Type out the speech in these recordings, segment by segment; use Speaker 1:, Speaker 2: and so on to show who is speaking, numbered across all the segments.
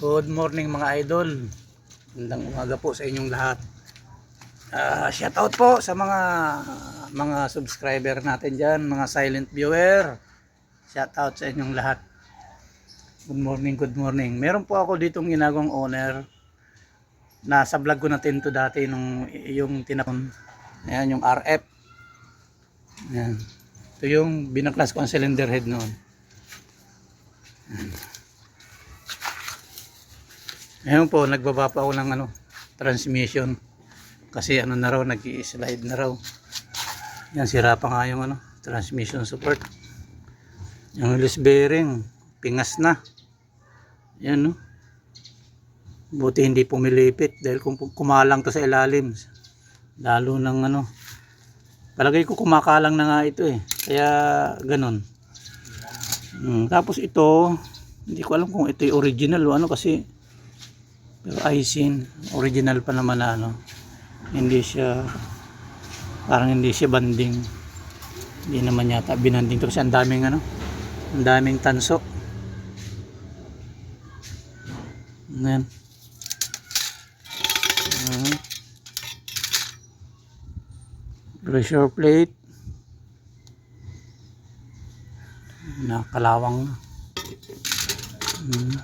Speaker 1: Good morning mga idol. Magandang umaga po sa inyong lahat. Shout out po sa mga subscriber natin dyan, mga silent viewer. Shout out sa inyong lahat. Good morning, good morning. Meron po ako ditong ginagawang owner. Nasa vlog ko natin to dati nung yung tinapon. Ayan yung RF. Ayan. Ito yung binaklas ko ang cylinder head noon. Ngayon po, nagbaba pa ako ng transmission. Kasi na raw, nag-i-slide na raw. Yan, sira pa nga yung transmission support. Yung release bearing, pingas na. Yan, no. Buti hindi pumilipit dahil kung kumalang to sa ilalim. Lalo ng palagay ko kumakalang na nga ito eh. Kaya ganun. Tapos ito, hindi ko alam kung ito yung original o kasi pero Aisin, original pa naman na hindi siya, parang hindi siya banding. Hindi naman yata binanding to kasi ang daming tanso. Ayan. Pressure plate. Nakalawang na.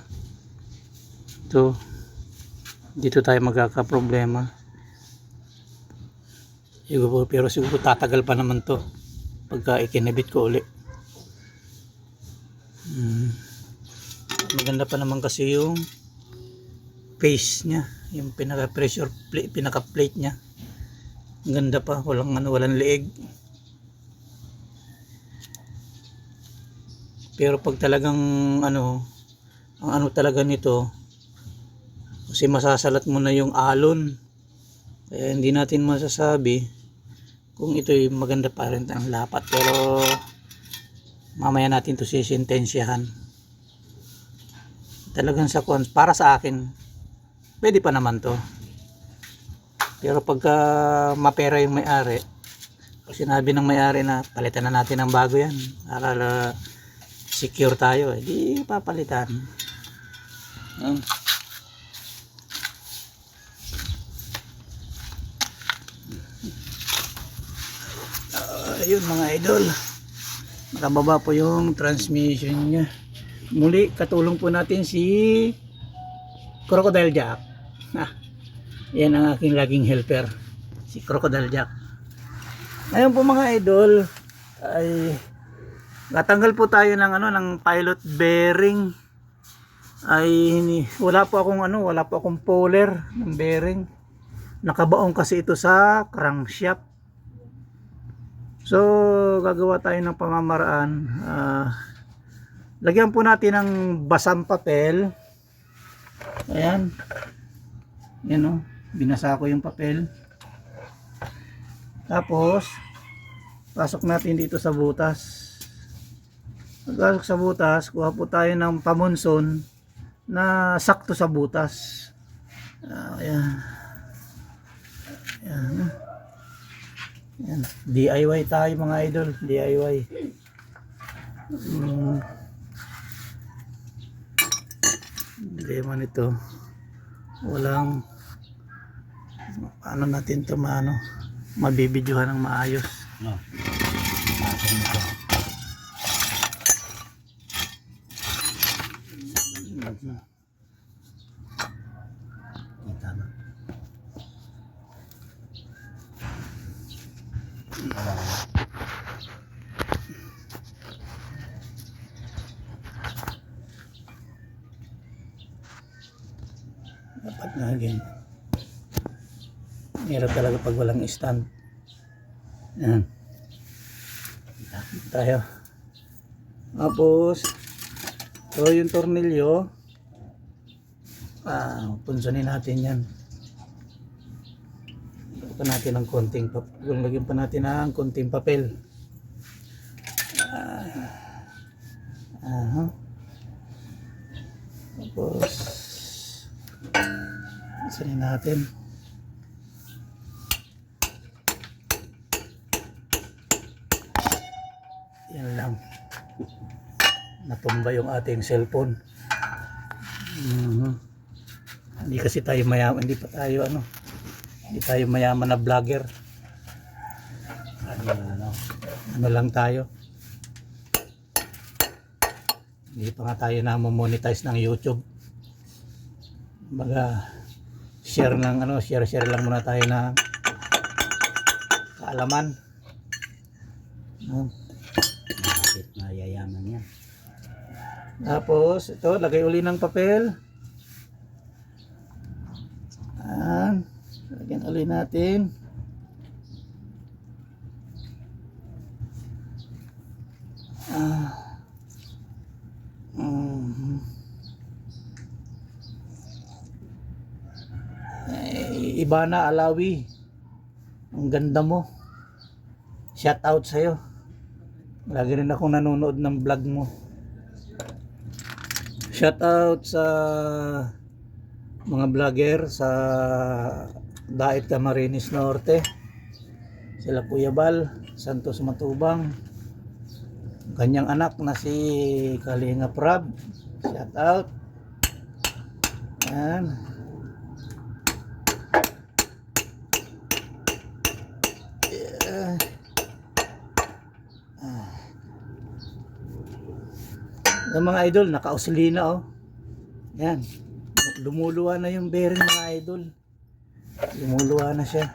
Speaker 1: Ito. Dito tayo magkakaproblema. Pero siguro tatagal pa naman to pagka ikinabit ko uli. Maganda pa naman kasi yung face nya, yung pinaka pressure plate, pinaka plate nya. Ganda pa, walang leeg. Pero pag talagang ang talaga nito, kasi masasalat mo na yung alon. Kaya hindi natin masasabi kung ito'y maganda pa rin ang lapat. Pero mamaya natin to sisintensyahan. Talagang para sa akin, pwede pa naman to. Pero pagka mapera yung may-ari, pag sinabi ng may-ari na palitan na natin ng bago yan para secure tayo, di papalitan. Ayun mga idol, nakababa po yung transmission nya. Muli katulong po natin si Crocodile Jack. Yan ang aking laging helper, si Crocodile Jack. Ngayon po mga idol ay natanggal po tayo ng pilot bearing. Ay wala po akong puller ng bearing. Nakabaon kasi ito sa crankshaft. So gagawa tayo ng pamamaraan. Lagyan po natin ng basang papel. Ayan. Yan binasa ko yung papel. Tapos pasok natin dito sa butas. Pagpasok sa butas, kuha po tayo ng pamonson na sakto sa butas. Ayan. Ayan. Yan. DIY tayo mga idol, DIY. Problema nito, walang natin to mabibidyohan ng maayos. Dapat nga ganyan. Hirap talaga pag walang stand. Yan. Tayo. Tapos ito yung tornilyo. Punsonin natin yan. Lagyan pa natin ng konting papel. Tapos punsonin natin. Yan lang. Natumba yung ating cellphone. Hindi kasi tayo mayaman, hindi pa tayo ano, hindi tayo mayaman na vlogger. Ano lang tayo. Hindi pa nga tayo na monetize ng YouTube. Baga share lang ano, share lang muna tayo na kaalaman.
Speaker 2: Bakit mayayaman yan?
Speaker 1: Tapos ito, lagay uli ng papel. Lagyan uli natin. Ibana Alawi, ang ganda mo. Shout out sa'yo. Lagi rin akong nanonood ng vlog mo. Shout out sa mga vlogger sa Daet Camarines Norte. Sila Kuya Bal, Santos Matubang, kanyang anak na si Kalinga Prab. Shout out. Yan. Yung mga idol, naka-usli na oh. Yan. Lumuluwa na yung bearing mga idol. Lumuluwa na siya.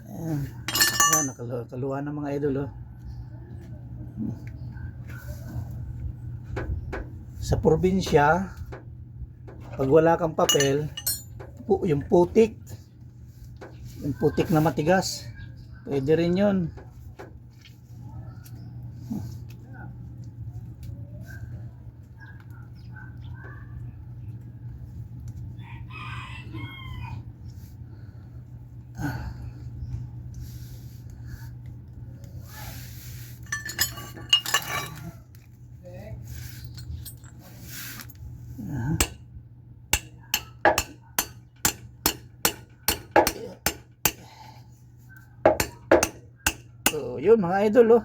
Speaker 1: Yan. Yan, nakaluwa na mga idol oh. Sa probinsya, pag wala kang papel, yung putik na matigas, pwede rin yun. So, yun mga idol oh.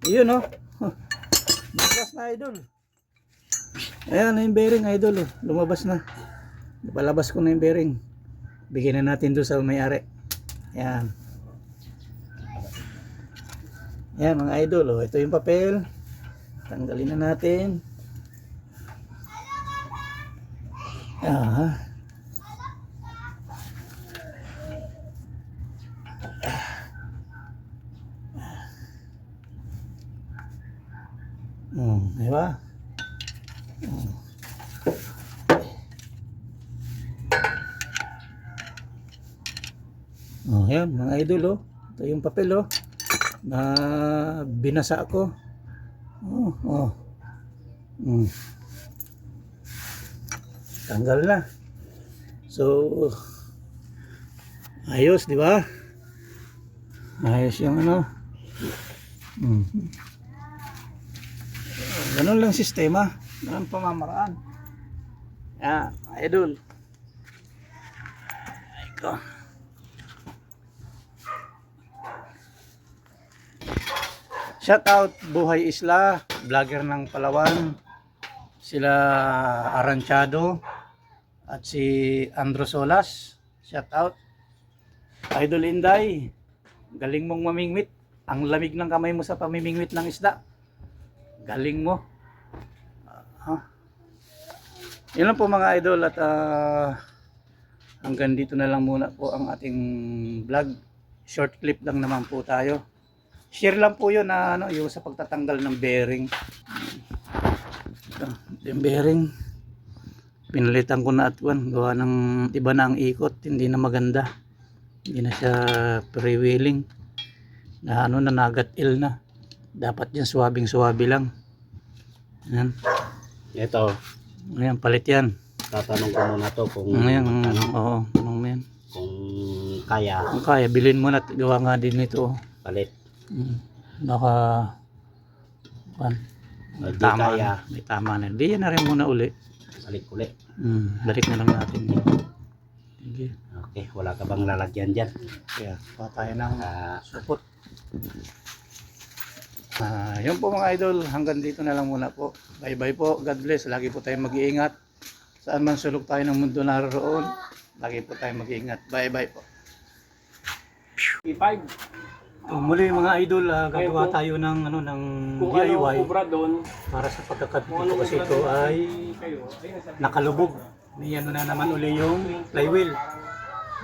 Speaker 1: Yun oh. Lumabas na idol. Ayan na yung bearing idol oh. Lumabas na. Napalabas ko na yung bearing. Bigyan na natin doon sa may-ari. Ayan. Ayan mga idol oh. Ito yung papel. Tanggalin na natin. Diba? Ayan mga idol oh. Ito yung papel oh. Na binasa ko. Tanggal na. So ayos, di ba? Ayos yung ano. Ganun lang sistema, ganun pamamaraan. Idol. Ito. Shout out Buhay Isla, vlogger ng Palawan. Sila Aranchado at si Andro Solas. Shout out. Idol Inday, galing mong mamingwit. Ang lamig ng kamay mo sa pamimingwit ng isda. Galing mo. Yun lang po mga idol at hanggang dito na lang muna po ang ating vlog. Short clip lang naman po tayo. Share lang po yun na ano, yung sa pagtatanggal ng bearing. Yung bearing pinalitan ko na at gawa ng iba na ang ikot, hindi na maganda. Hindi na siya freewheeling. Na ano na nagat-il na. Dapat yan suwabing-suwabi lang. Ayan.
Speaker 2: Ito.
Speaker 1: Ayan, palit yan.
Speaker 2: Tatanong ko muna to kung
Speaker 1: Ayan, oo. Anong yan?
Speaker 2: Kung kaya.
Speaker 1: Kung kaya, bilhin mo na at gawa nga din ito.
Speaker 2: Palit.
Speaker 1: Baka tama
Speaker 2: kaya.
Speaker 1: na. May tama na. Hindi yan na rin muna uli.
Speaker 2: Balik uli.
Speaker 1: Balik na lang natin. Sige.
Speaker 2: Okay, wala ka bang lalagyan dyan?
Speaker 1: Kaya, pa tayo ng supot. Yun po mga idol, hanggang dito na lang muna po. Bye bye po, God bless. Lagi po tayong mag-iingat. Saan man sulok tayo ng mundo naroon, lagi po tayong mag-iingat. Bye bye po.
Speaker 3: P5.
Speaker 1: Muli mga idol, gagawa
Speaker 3: Ayun po.
Speaker 1: tayo ng ng
Speaker 3: Kung
Speaker 1: DIY
Speaker 3: ano obra doon,
Speaker 1: para sa pagkakabit
Speaker 3: kung
Speaker 1: ko
Speaker 3: ano
Speaker 1: kasi
Speaker 3: obra
Speaker 1: ito
Speaker 3: doon
Speaker 1: ay
Speaker 3: kayo, ayun sabi.
Speaker 1: nakalubog. May ano na naman uli yung flywheel.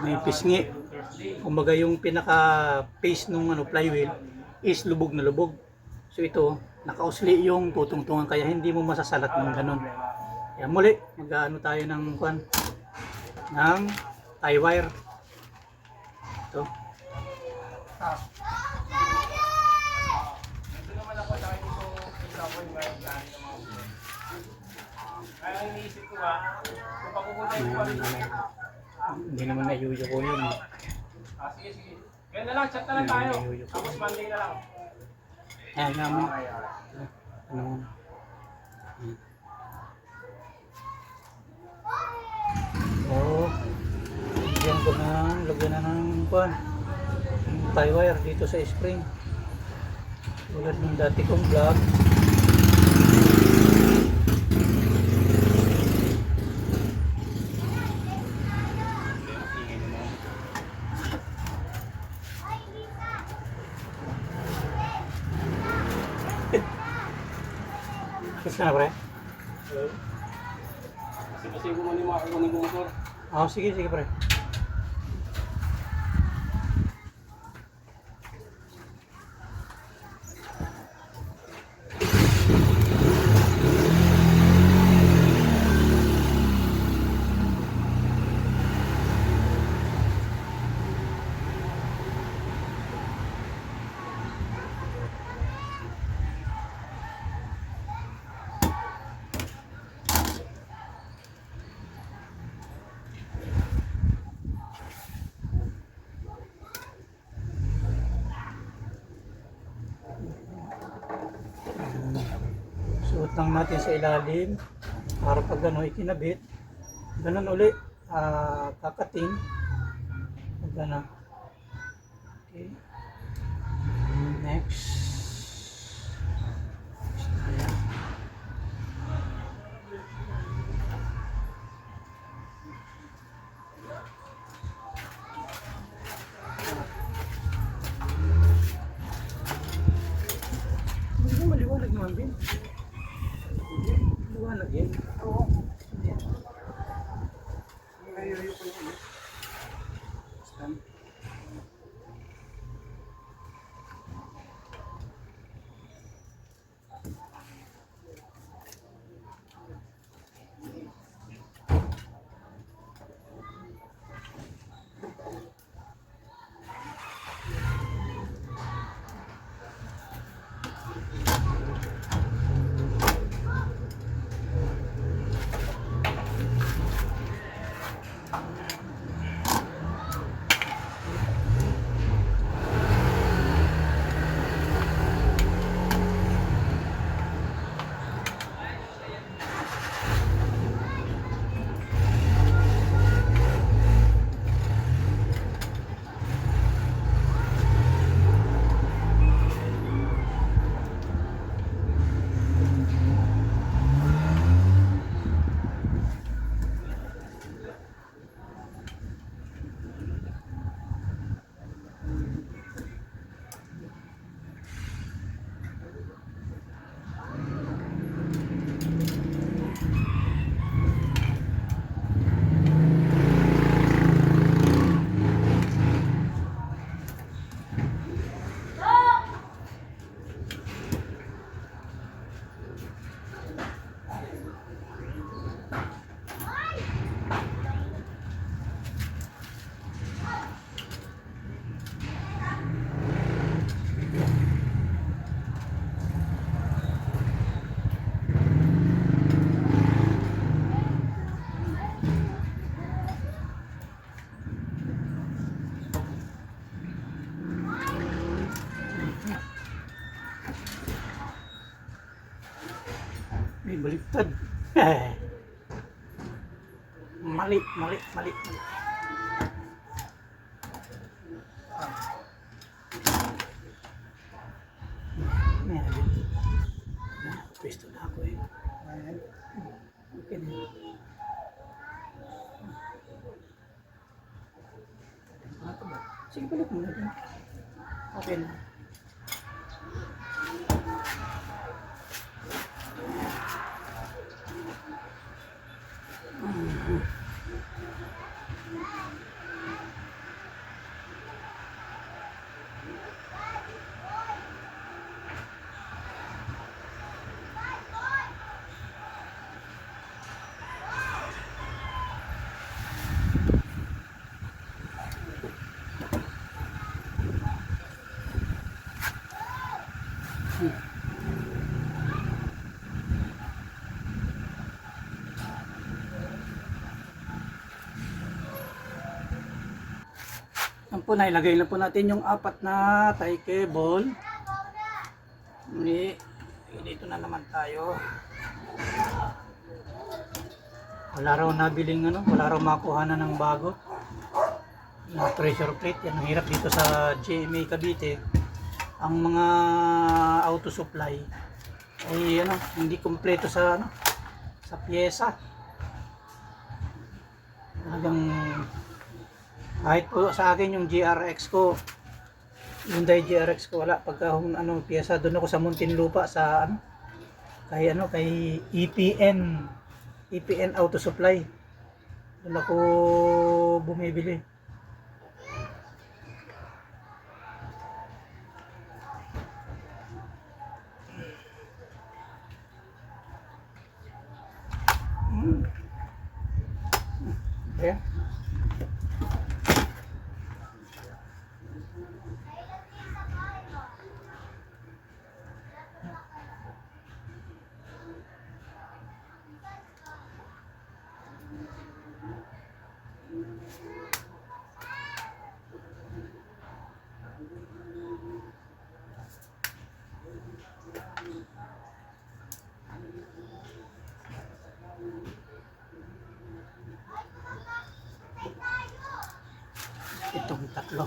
Speaker 1: May pisngi. Kumbaga yung pinaka-face nung flywheel is lubog na lubog. So ito, nakausli yung tutungtungan kaya hindi mo masasalat ng ganun. Kaya muli, mag-ano tayo ng tie wire. Ito.
Speaker 3: Kaya ang iniisip ko kung papupunta yung palit
Speaker 1: Hindi naman nayuyo ko yun.
Speaker 3: sige, sige. Kaya na lang, chat na lang tayo. Tapos Monday na lang.
Speaker 1: Ayan naman. Ano? Oh, lagyan ko na ng tie wire dito sa spring. Tulad ng dati kong vlog. Tapos ka na pre?
Speaker 3: Kasi ko man yung makakunin ko motor.
Speaker 1: Sige, sige pre. Suot lang natin sa ilalim para pag ikinabit, ganun uli, kakating pag okay. Next. Ayan. Maliwanag naman din. Maliwanag yan. Oo. Yan. Stand. May baliktad. Mali, mali, mali, mali. Yan. Sige, balik mo na din. Okay na. Yan po, nailagay na po natin yung apat na tie cable. Dito na naman tayo. Wala raw nabiling ano, wala raw makuha na ng bago na pressure plate. Yan ang hirap dito sa GMA Cavite. Ang mga auto supply ay ano, hindi kumpleto sa ano, sa pyesa. Talagang kahit po sa akin yung GRX ko, Hyundai GRX ko, wala pagka ano pyesa. Doon ako sa Muntinlupa sa ano, kay EPN Auto Supply. Doon ako bumibili. Ayan. Itong tatlo.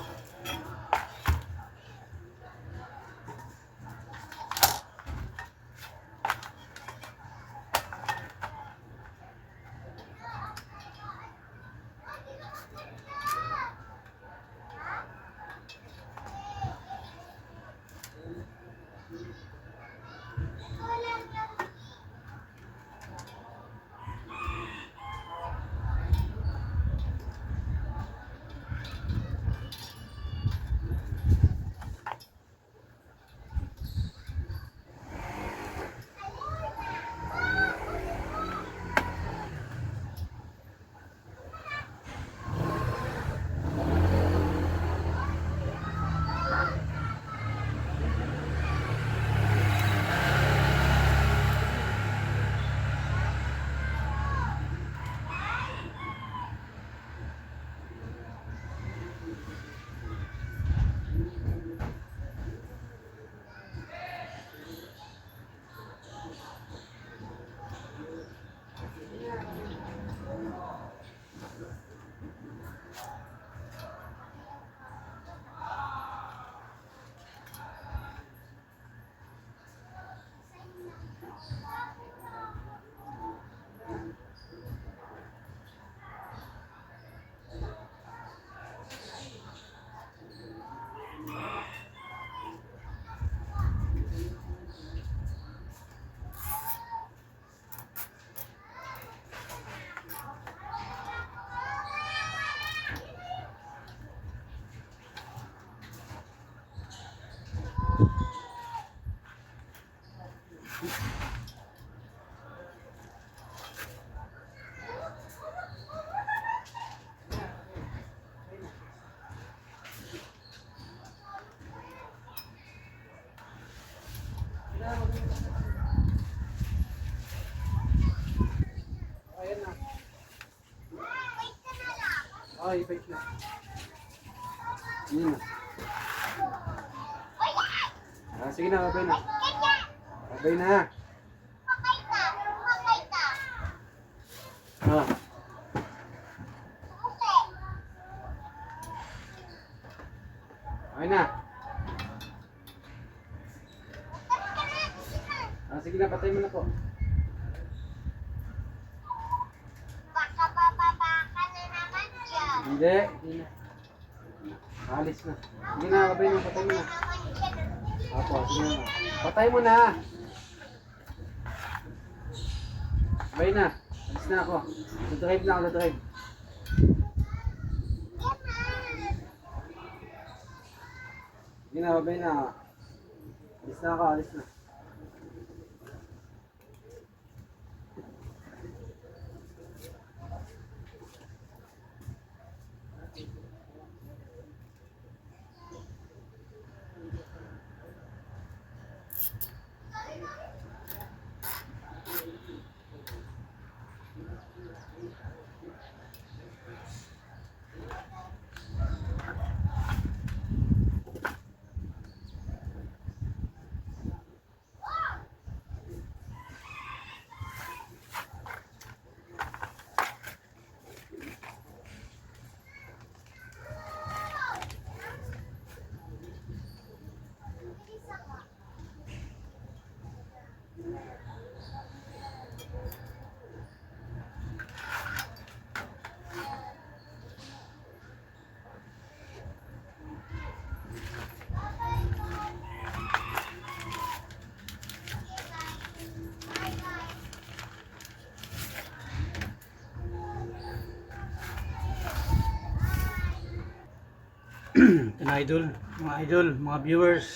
Speaker 1: Ayan na. Ay, wait na. Sige na, babay na. Babay na. Ah. Okay na. Sige na, patay mo na po.
Speaker 4: Hindi. Alis na. Sige na, babay na, patay mo na. Apo, sige na. Patay mo na. Babay na. Alis na ako. Dadrive na ako, dadrive. Sige na, babay na. Alis na ako, alis na.
Speaker 1: Mga idol, mga viewers,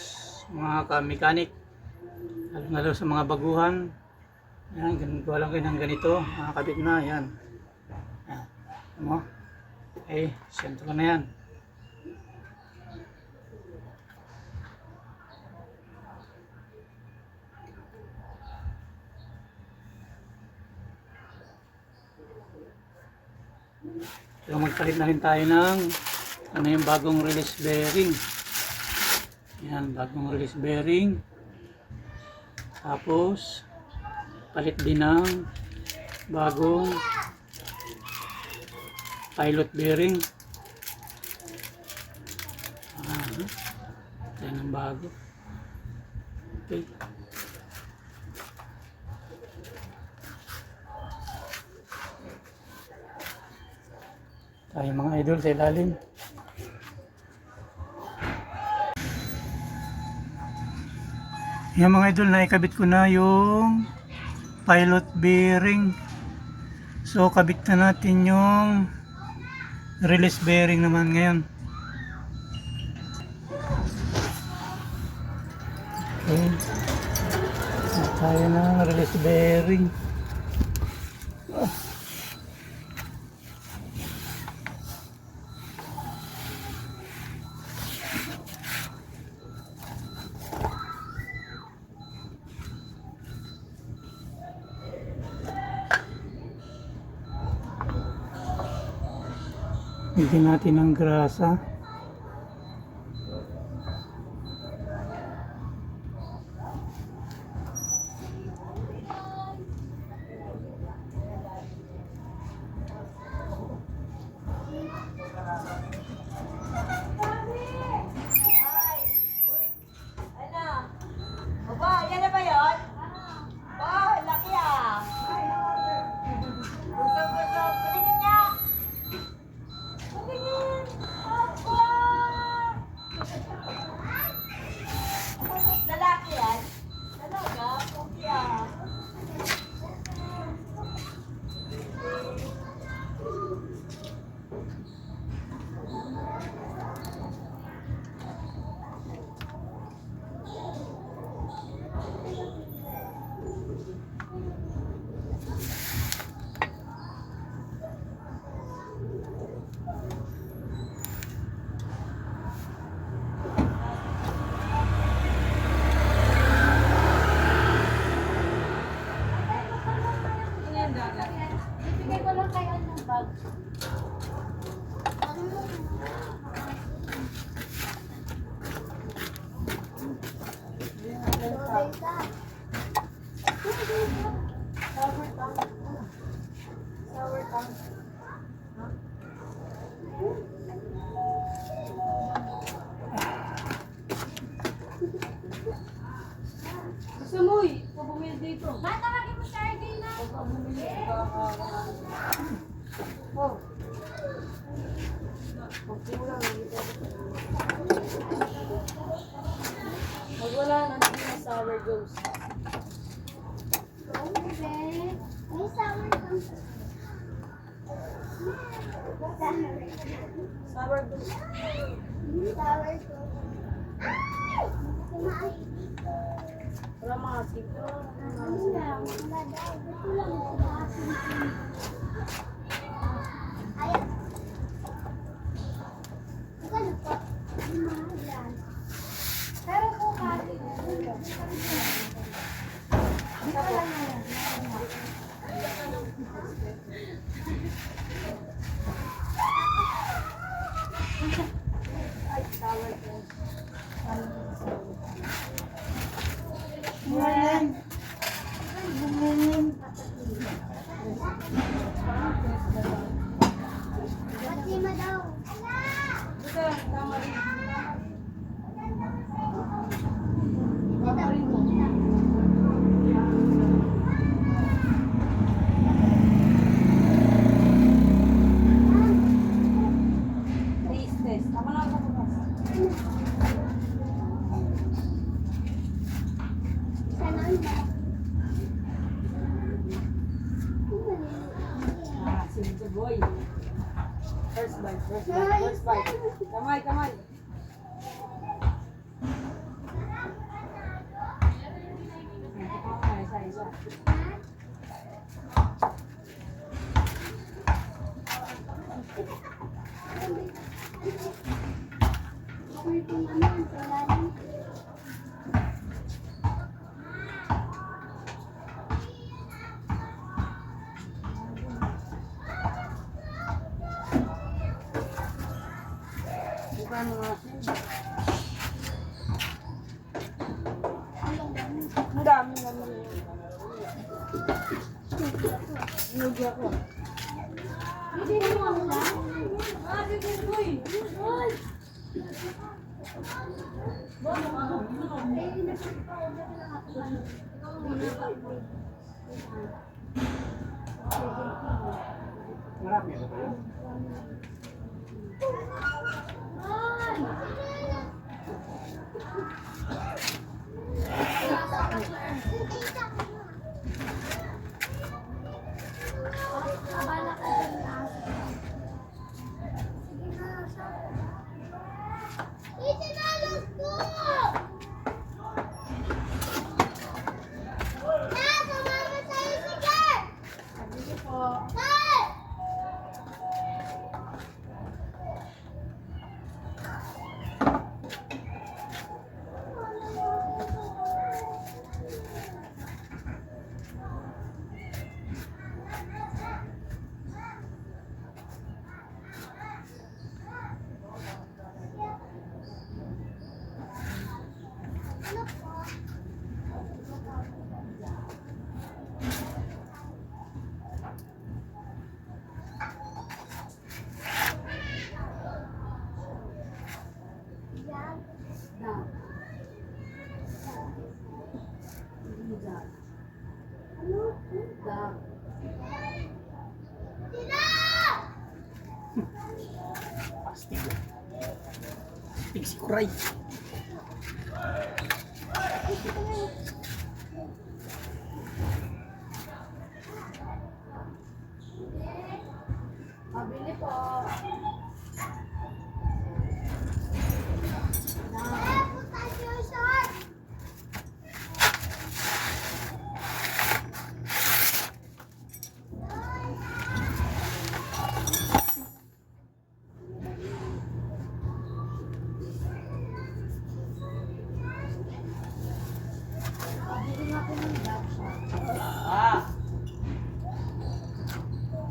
Speaker 1: mga ka-mechanic, lalo sa mga baguhan. Yan, ganito lang kayo ng ganito, makakabit na, yan. Yan, mo? Okay, sentro na yan. So magpalit na rin tayo ng ano yung bagong release bearing. Yan, bagong release bearing. Tapos palit din ng bagong pilot bearing. Yan ang bago. Okay. Tayo mga idol sa ilalim. Yan mga idol, naikabit ko na yung pilot bearing. So kabit na natin yung release bearing naman ngayon. Okay. Tayo na release bearing. Bigyan natin ng grasa.
Speaker 5: Aba, yan na ba yun? Ba, laki ah. Gusto. Patingin niya. Patingin. Aba. Lalaki yan? Talaga? Okay ah. Bigay ko lang kayo ng bag. Sour tongue. Gusto mo eh, pabumili dito. Tawagin mo sa RD na. Pabumili ka. Oh. Magkulang. Pag wala na, hindi na sour goes.
Speaker 6: May sour goes.
Speaker 5: Sour goes.
Speaker 6: Sour goes. Ay!
Speaker 5: Wala mga sito.
Speaker 6: Wala daw. Gusto lang ako makasin. Ayaw. Ano po? Mahalan. Pero kung kasi, dito lang na yan.
Speaker 5: Ay, sour goes.
Speaker 6: Mahalan. Mahalan. Pati mo daw.
Speaker 5: Dito, tama rin.
Speaker 6: Tama rin mo.
Speaker 5: Taste test. Tama lang sa bukas.
Speaker 6: Sana ba?
Speaker 5: Ah, sige boy. First bite, first bite, first bite. Kamay, kamay. Kamay, isa, isa.
Speaker 6: Ito naman, wala lang.
Speaker 5: Bukan mga asin. Ang dami naman yun. Inugi ako.
Speaker 6: Hindi mo ako lang.
Speaker 5: Ah, sige boy.
Speaker 6: Ay!
Speaker 4: Marami na ba yun?
Speaker 6: Abala ka dun na. Sige na, itinalas ko! Na, sumama sa'yo si Gert!
Speaker 5: Sige po.
Speaker 6: Gert!
Speaker 1: Astig. Astig si Kuray.
Speaker 5: Pabili po.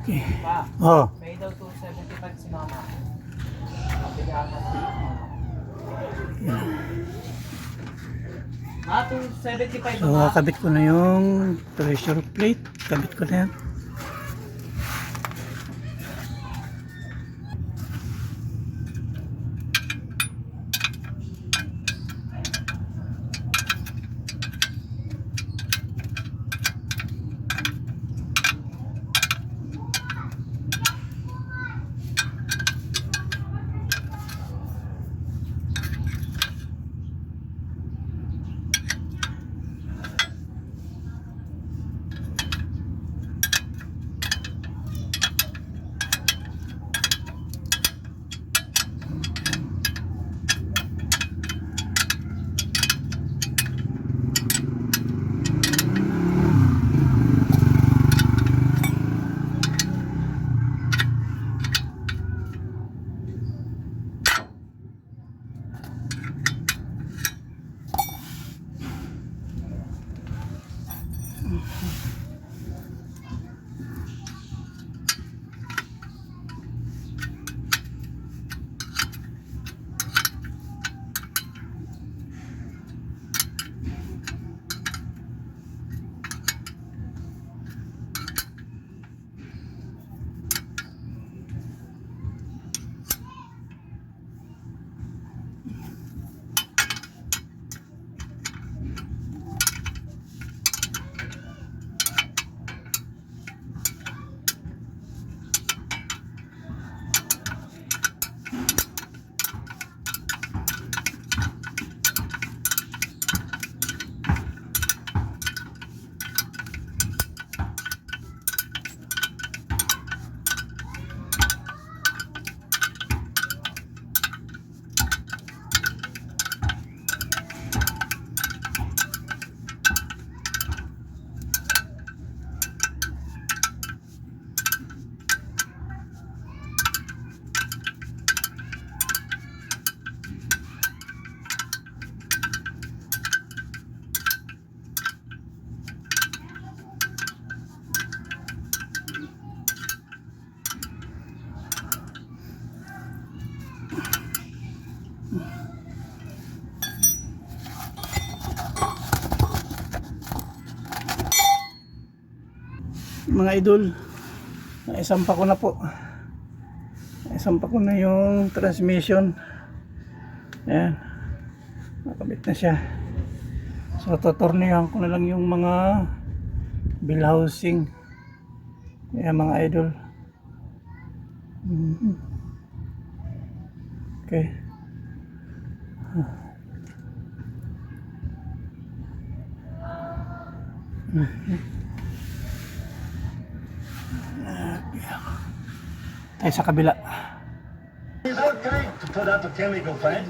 Speaker 1: Okay.
Speaker 3: Pa,
Speaker 1: Oh,
Speaker 3: may daw 275 si mama. Mabili ako ng Ah, 275
Speaker 1: so kabit ko na yung pressure plate. Kabit ko na yan. Mga idol, naisampa ko na po. Naisampa ko na yung transmission. Ayan, nakabit na siya. So tutornihan ko na lang yung mga bill housing. Ayan mga idol. Okay. Tayo sa kabila.
Speaker 7: Is it okay to put up a chemical plant?